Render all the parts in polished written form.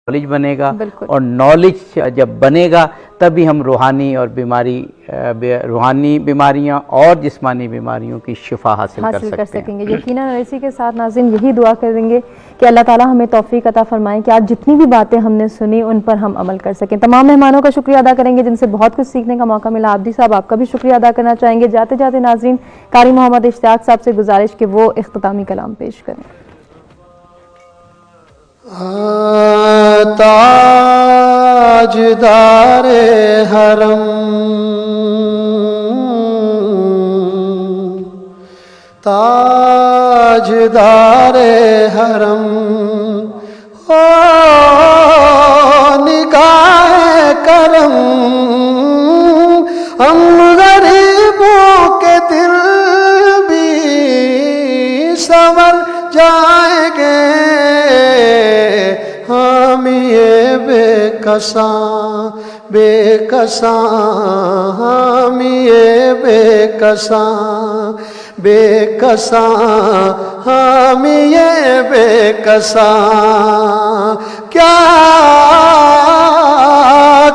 Knowledge بنے گا، بالکل۔ اور نالج جب بنے گا تبھی ہم روحانی بیماریاں اور جسمانی بیماریوں کی شفا حاصل کر سکیں گے۔ یقیناً اسی کے ساتھ ناظرین یہی دعا کریں گے کہ اللہ تعالیٰ ہمیں توفیق عطا فرمائیں کہ آج جتنی بھی باتیں ہم نے سنی ان پر ہم عمل کر سکیں۔ تمام مہمانوں کا شکریہ ادا کریں گے جن سے بہت کچھ سیکھنے کا موقع ملا۔ عابدی صاحب آپ کا بھی شکریہ ادا کرنا چاہیں گے۔ جاتے جاتے ناظرین قاری محمد اشتیاق صاحب سے گزارش کہ وہ اختتامی کلام پیش کریں۔ تاجدار حرم، تاجدار حرم، او نگاہ کرم، ہم غریبوں کے دل بھی سنور جائیں گے، ہم یہ بے کساں بے کساں، ہم یہ بے کساں بے کساں، ہم یہ بے کساں، کیا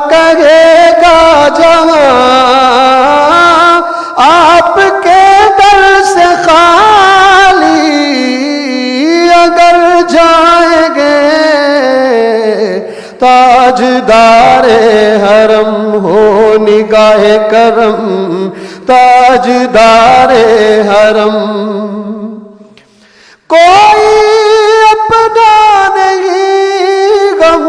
کہے گا جہاں آپ کے در سے خالی اگر جائیں گے، تاجدار حرم ہو نگاہ کرم، تاجدار حرم، کوئی اپنا نہیں غم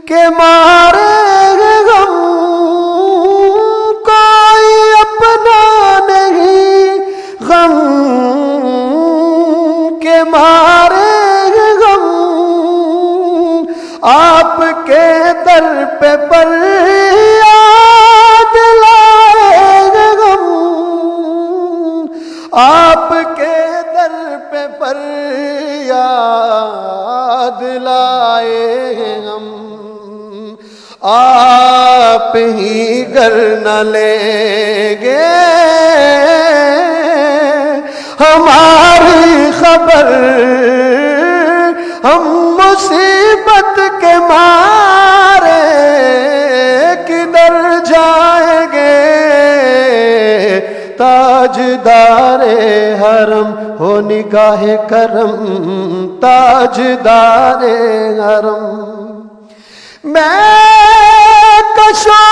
کے مارے غم، کوئی اپنا نہیں غم کے مارے غم، آپ کے در پہ فریاد لائے غم، آپ کے در پہ فریاد لائے ہم، آپ ہی گر نہ لیں گے ہماری خبر، ہم مصیبت کے مارے کدھر جائیں گے، تاجدار حرم ہو نگاہ کرم، تاجدار حرم، میں کشوں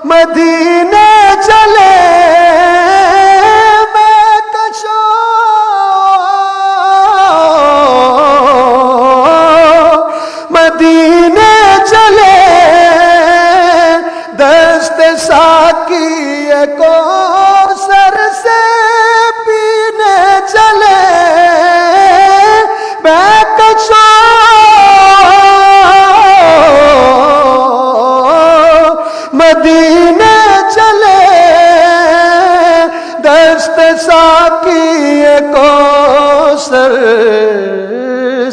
مدینے چلے، میں کشوں مدینے چلے، دست ساقی کو سر سے پینے چلے، میں کشوں مدینے چلے، دست ساقی کو سر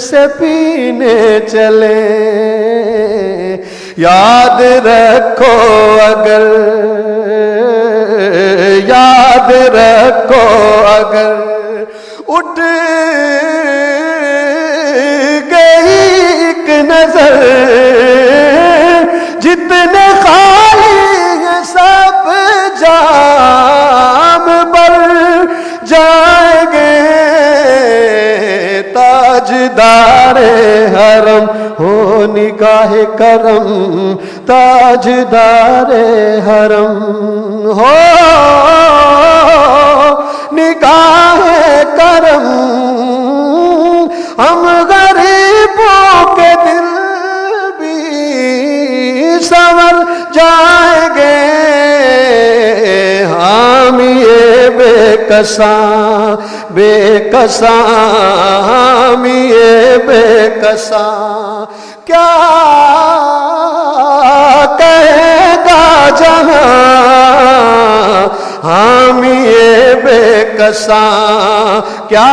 سے پینے چلے، یاد رکھو اگر، یاد رکھو اگر اٹھ گئی ایک نظر، جتنے خالی ہیں سب جام بر جائیں گے، تاجدار حرم ہو نگاہ کرم، تاجدار حرم ہو نگاہ کرم، ہم غریبوں کے دل بھی سنور جائیں گے، ہم یہ بے کساں بے کساں، ہم یہ بے کساں، کیا کہے گا جہاں ہم یہ بے کساں، کیا